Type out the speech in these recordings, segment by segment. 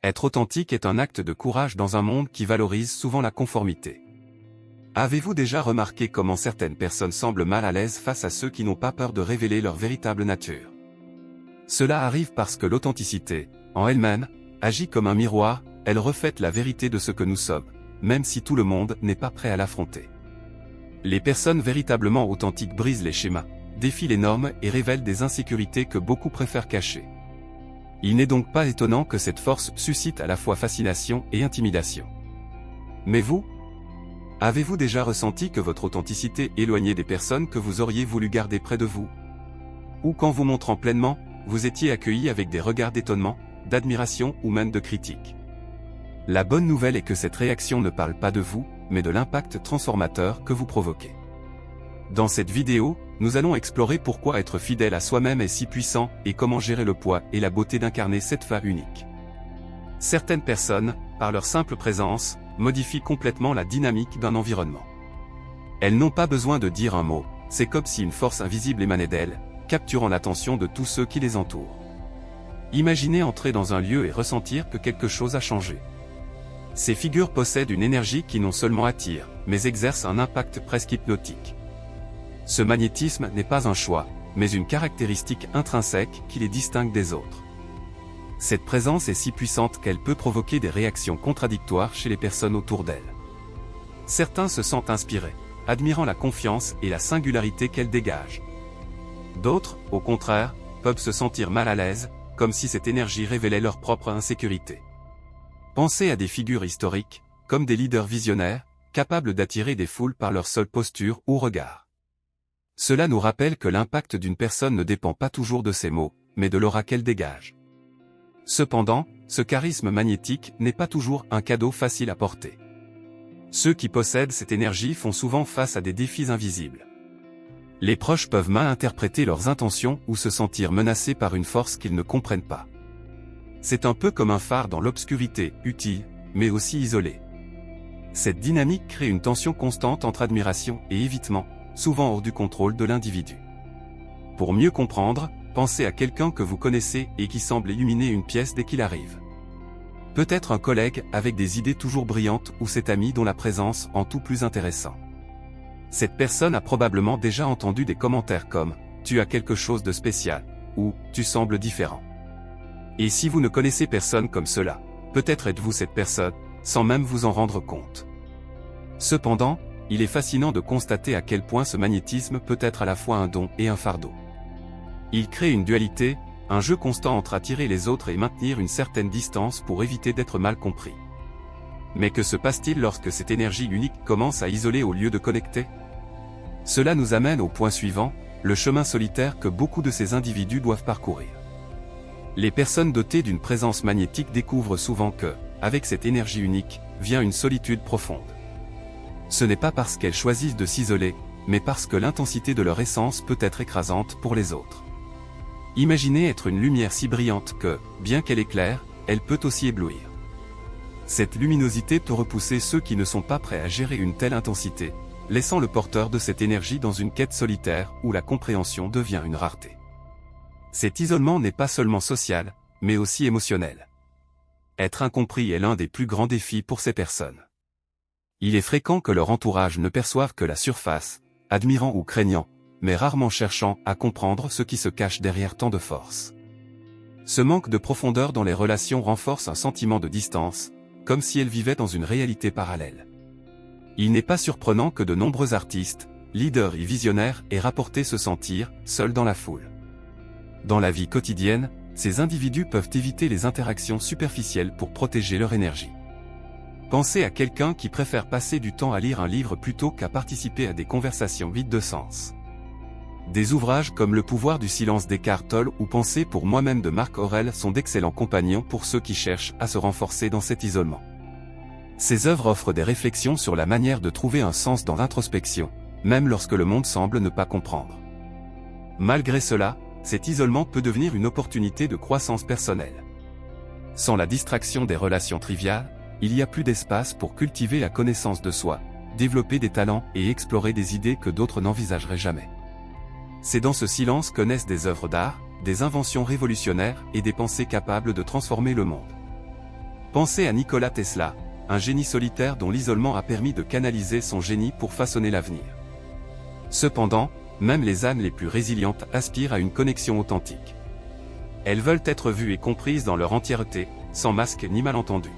Être authentique est un acte de courage dans un monde qui valorise souvent la conformité. Avez-vous déjà remarqué comment certaines personnes semblent mal à l'aise face à ceux qui n'ont pas peur de révéler leur véritable nature? Cela arrive parce que l'authenticité, en elle-même, agit comme un miroir, elle reflète la vérité de ce que nous sommes, même si tout le monde n'est pas prêt à l'affronter. Les personnes véritablement authentiques brisent les schémas, défient les normes et révèlent des insécurités que beaucoup préfèrent cacher. Il n'est donc pas étonnant que cette force suscite à la fois fascination et intimidation. Mais vous? Avez-vous déjà ressenti que votre authenticité éloignait des personnes que vous auriez voulu garder près de vous? Ou qu'en vous montrant pleinement, vous étiez accueilli avec des regards d'étonnement, d'admiration ou même de critique? La bonne nouvelle est que cette réaction ne parle pas de vous, mais de l'impact transformateur que vous provoquez. Dans cette vidéo, nous allons explorer pourquoi être fidèle à soi-même est si puissant et comment gérer le poids et la beauté d'incarner cette femme unique. Certaines personnes, par leur simple présence, modifient complètement la dynamique d'un environnement. Elles n'ont pas besoin de dire un mot, c'est comme si une force invisible émanait d'elles, capturant l'attention de tous ceux qui les entourent. Imaginez entrer dans un lieu et ressentir que quelque chose a changé. Ces figures possèdent une énergie qui non seulement attire, mais exerce un impact presque hypnotique. Ce magnétisme n'est pas un choix, mais une caractéristique intrinsèque qui les distingue des autres. Cette présence est si puissante qu'elle peut provoquer des réactions contradictoires chez les personnes autour d'elle. Certains se sentent inspirés, admirant la confiance et la singularité qu'elle dégage. D'autres, au contraire, peuvent se sentir mal à l'aise, comme si cette énergie révélait leur propre insécurité. Pensez à des figures historiques, comme des leaders visionnaires, capables d'attirer des foules par leur seule posture ou regard. Cela nous rappelle que l'impact d'une personne ne dépend pas toujours de ses mots, mais de l'aura qu'elle dégage. Cependant, ce charisme magnétique n'est pas toujours un cadeau facile à porter. Ceux qui possèdent cette énergie font souvent face à des défis invisibles. Les proches peuvent mal interpréter leurs intentions ou se sentir menacés par une force qu'ils ne comprennent pas. C'est un peu comme un phare dans l'obscurité, utile, mais aussi isolé. Cette dynamique crée une tension constante entre admiration et évitement, souvent hors du contrôle de l'individu. Pour mieux comprendre, pensez à quelqu'un que vous connaissez et qui semble illuminer une pièce dès qu'il arrive. Peut-être un collègue avec des idées toujours brillantes ou cet ami dont la présence rend tout plus intéressant. Cette personne a probablement déjà entendu des commentaires comme « tu as quelque chose de spécial » ou « tu sembles différent ». Et si vous ne connaissez personne comme cela, peut-être êtes-vous cette personne, sans même vous en rendre compte. Cependant, il est fascinant de constater à quel point ce magnétisme peut être à la fois un don et un fardeau. Il crée une dualité, un jeu constant entre attirer les autres et maintenir une certaine distance pour éviter d'être mal compris. Mais que se passe-t-il lorsque cette énergie unique commence à isoler au lieu de connecter? Cela nous amène au point suivant, le chemin solitaire que beaucoup de ces individus doivent parcourir. Les personnes dotées d'une présence magnétique découvrent souvent que, avec cette énergie unique, vient une solitude profonde. Ce n'est pas parce qu'elles choisissent de s'isoler, mais parce que l'intensité de leur essence peut être écrasante pour les autres. Imaginez être une lumière si brillante que, bien qu'elle éclaire, elle peut aussi éblouir. Cette luminosité peut repousser ceux qui ne sont pas prêts à gérer une telle intensité, laissant le porteur de cette énergie dans une quête solitaire où la compréhension devient une rareté. Cet isolement n'est pas seulement social, mais aussi émotionnel. Être incompris est l'un des plus grands défis pour ces personnes. Il est fréquent que leur entourage ne perçoive que la surface, admirant ou craignant, mais rarement cherchant à comprendre ce qui se cache derrière tant de force. Ce manque de profondeur dans les relations renforce un sentiment de distance, comme si elles vivaient dans une réalité parallèle. Il n'est pas surprenant que de nombreux artistes, leaders et visionnaires aient rapporté se sentir seuls dans la foule. Dans la vie quotidienne, ces individus peuvent éviter les interactions superficielles pour protéger leur énergie. Pensez à quelqu'un qui préfère passer du temps à lire un livre plutôt qu'à participer à des conversations vides de sens. Des ouvrages comme Le pouvoir du silence d'Eckhart Tolle ou Penser pour moi-même de Marc Aurèle sont d'excellents compagnons pour ceux qui cherchent à se renforcer dans cet isolement. Ces œuvres offrent des réflexions sur la manière de trouver un sens dans l'introspection, même lorsque le monde semble ne pas comprendre. Malgré cela, cet isolement peut devenir une opportunité de croissance personnelle. Sans la distraction des relations triviales, il y a plus d'espace pour cultiver la connaissance de soi, développer des talents et explorer des idées que d'autres n'envisageraient jamais. C'est dans ce silence que naissent des œuvres d'art, des inventions révolutionnaires et des pensées capables de transformer le monde. Pensez à Nikola Tesla, un génie solitaire dont l'isolement a permis de canaliser son génie pour façonner l'avenir. Cependant, même les âmes les plus résilientes aspirent à une connexion authentique. Elles veulent être vues et comprises dans leur entièreté, sans masque ni malentendu.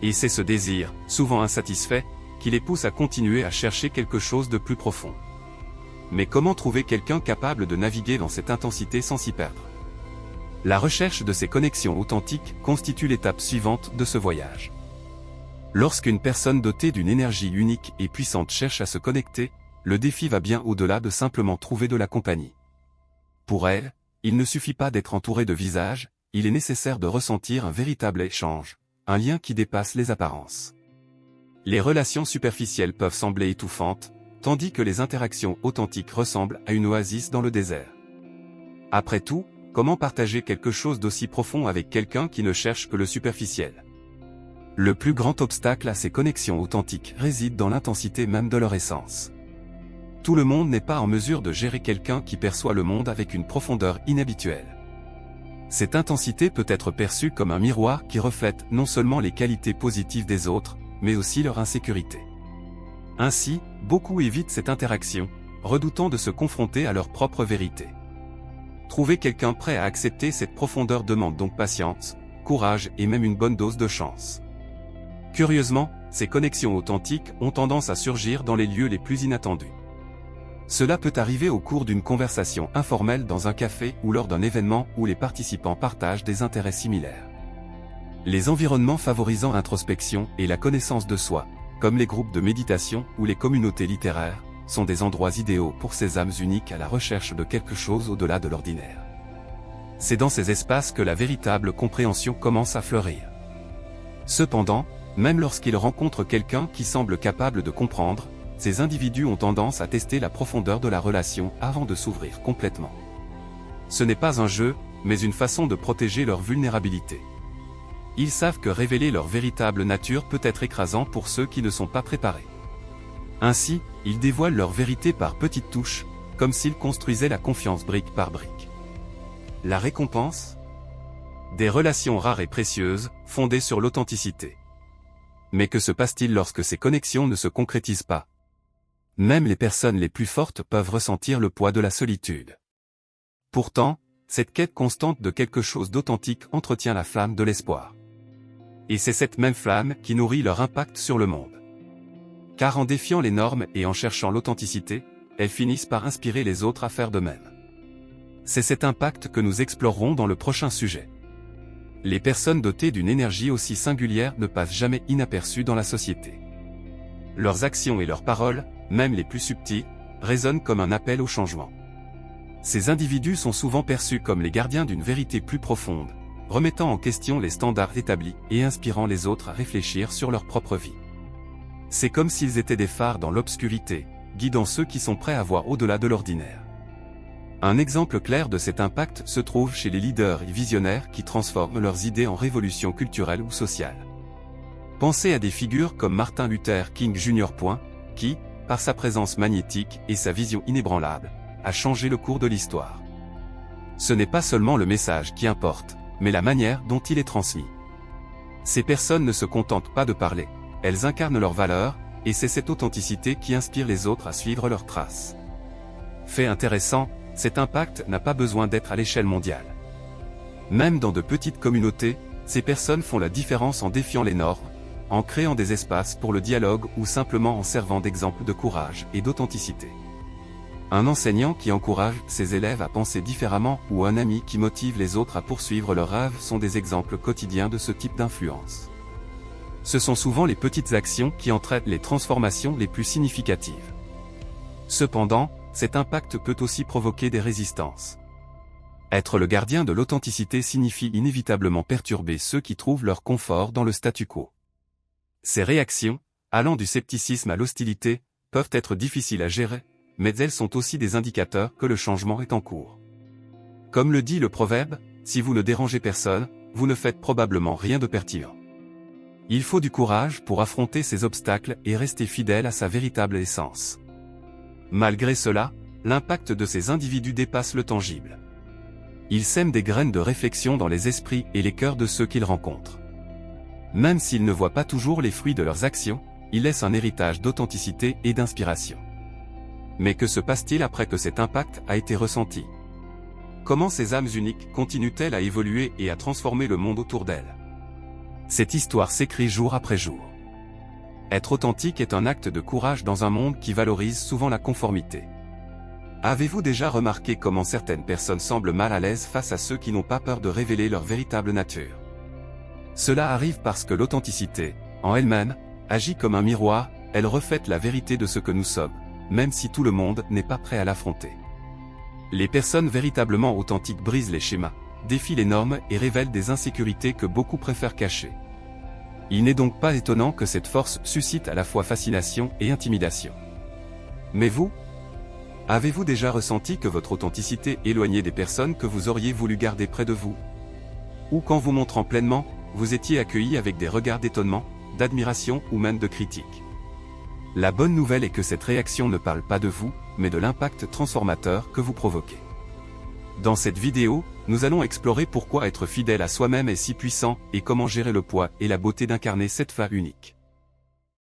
Et c'est ce désir, souvent insatisfait, qui les pousse à continuer à chercher quelque chose de plus profond. Mais comment trouver quelqu'un capable de naviguer dans cette intensité sans s'y perdre? La recherche de ces connexions authentiques constitue l'étape suivante de ce voyage. Lorsqu'une personne dotée d'une énergie unique et puissante cherche à se connecter, le défi va bien au-delà de simplement trouver de la compagnie. Pour elle, il ne suffit pas d'être entouré de visages, il est nécessaire de ressentir un véritable échange, un lien qui dépasse les apparences. Les relations superficielles peuvent sembler étouffantes, tandis que les interactions authentiques ressemblent à une oasis dans le désert. Après tout, comment partager quelque chose d'aussi profond avec quelqu'un qui ne cherche que le superficiel? Le plus grand obstacle à ces connexions authentiques réside dans l'intensité même de leur essence. Tout le monde n'est pas en mesure de gérer quelqu'un qui perçoit le monde avec une profondeur inhabituelle. Cette intensité peut être perçue comme un miroir qui reflète non seulement les qualités positives des autres, mais aussi leur insécurité. Ainsi, beaucoup évitent cette interaction, redoutant de se confronter à leur propre vérité. Trouver quelqu'un prêt à accepter cette profondeur demande donc patience, courage et même une bonne dose de chance. Curieusement, ces connexions authentiques ont tendance à surgir dans les lieux les plus inattendus. Cela peut arriver au cours d'une conversation informelle dans un café ou lors d'un événement où les participants partagent des intérêts similaires. Les environnements favorisant l'introspection et la connaissance de soi, comme les groupes de méditation ou les communautés littéraires, sont des endroits idéaux pour ces âmes uniques à la recherche de quelque chose au-delà de l'ordinaire. C'est dans ces espaces que la véritable compréhension commence à fleurir. Cependant, même lorsqu'ils rencontrent quelqu'un qui semble capable de comprendre, ces individus ont tendance à tester la profondeur de la relation avant de s'ouvrir complètement. Ce n'est pas un jeu, mais une façon de protéger leur vulnérabilité. Ils savent que révéler leur véritable nature peut être écrasant pour ceux qui ne sont pas préparés. Ainsi, ils dévoilent leur vérité par petites touches, comme s'ils construisaient la confiance brique par brique. La récompense? Des relations rares et précieuses, fondées sur l'authenticité. Mais que se passe-t-il lorsque ces connexions ne se concrétisent pas? Même les personnes les plus fortes peuvent ressentir le poids de la solitude. Pourtant, cette quête constante de quelque chose d'authentique entretient la flamme de l'espoir. Et c'est cette même flamme qui nourrit leur impact sur le monde. Car en défiant les normes et en cherchant l'authenticité, elles finissent par inspirer les autres à faire de même. C'est cet impact que nous explorerons dans le prochain sujet. Les personnes dotées d'une énergie aussi singulière ne passent jamais inaperçues dans la société. Leurs actions et leurs paroles, même les plus subtiles, résonnent comme un appel au changement. Ces individus sont souvent perçus comme les gardiens d'une vérité plus profonde, remettant en question les standards établis et inspirant les autres à réfléchir sur leur propre vie. C'est comme s'ils étaient des phares dans l'obscurité, guidant ceux qui sont prêts à voir au-delà de l'ordinaire. Un exemple clair de cet impact se trouve chez les leaders et visionnaires qui transforment leurs idées en révolutions culturelles ou sociales. Pensez à des figures comme Martin Luther King Jr. Qui, par sa présence magnétique et sa vision inébranlable, a changé le cours de l'histoire. Ce n'est pas seulement le message qui importe, mais la manière dont il est transmis. Ces personnes ne se contentent pas de parler, elles incarnent leurs valeurs, et c'est cette authenticité qui inspire les autres à suivre leurs traces. Fait intéressant, cet impact n'a pas besoin d'être à l'échelle mondiale. Même dans de petites communautés, ces personnes font la différence en défiant les normes, en créant des espaces pour le dialogue ou simplement en servant d'exemple de courage et d'authenticité. Un enseignant qui encourage ses élèves à penser différemment ou un ami qui motive les autres à poursuivre leurs rêves sont des exemples quotidiens de ce type d'influence. Ce sont souvent les petites actions qui entraînent les transformations les plus significatives. Cependant, cet impact peut aussi provoquer des résistances. Être le gardien de l'authenticité signifie inévitablement perturber ceux qui trouvent leur confort dans le statu quo. Ces réactions, allant du scepticisme à l'hostilité, peuvent être difficiles à gérer, mais elles sont aussi des indicateurs que le changement est en cours. Comme le dit le proverbe, si vous ne dérangez personne, vous ne faites probablement rien de pertinent. Il faut du courage pour affronter ces obstacles et rester fidèle à sa véritable essence. Malgré cela, l'impact de ces individus dépasse le tangible. Ils sèment des graines de réflexion dans les esprits et les cœurs de ceux qu'ils rencontrent. Même s'ils ne voient pas toujours les fruits de leurs actions, ils laissent un héritage d'authenticité et d'inspiration. Mais que se passe-t-il après que cet impact a été ressenti? Comment ces âmes uniques continuent-elles à évoluer et à transformer le monde autour d'elles? Cette histoire s'écrit jour après jour. Être authentique est un acte de courage dans un monde qui valorise souvent la conformité. Avez-vous déjà remarqué comment certaines personnes semblent mal à l'aise face à ceux qui n'ont pas peur de révéler leur véritable nature? Cela arrive parce que l'authenticité, en elle-même, agit comme un miroir, elle reflète la vérité de ce que nous sommes, même si tout le monde n'est pas prêt à l'affronter. Les personnes véritablement authentiques brisent les schémas, défient les normes et révèlent des insécurités que beaucoup préfèrent cacher. Il n'est donc pas étonnant que cette force suscite à la fois fascination et intimidation. Mais vous? Avez-vous déjà ressenti que votre authenticité éloignait des personnes que vous auriez voulu garder près de vous? Ou qu'en vous montrant pleinement, vous étiez accueilli avec des regards d'étonnement, d'admiration ou même de critique? La bonne nouvelle est que cette réaction ne parle pas de vous, mais de l'impact transformateur que vous provoquez. Dans cette vidéo, nous allons explorer pourquoi être fidèle à soi-même est si puissant et comment gérer le poids et la beauté d'incarner cette femme unique.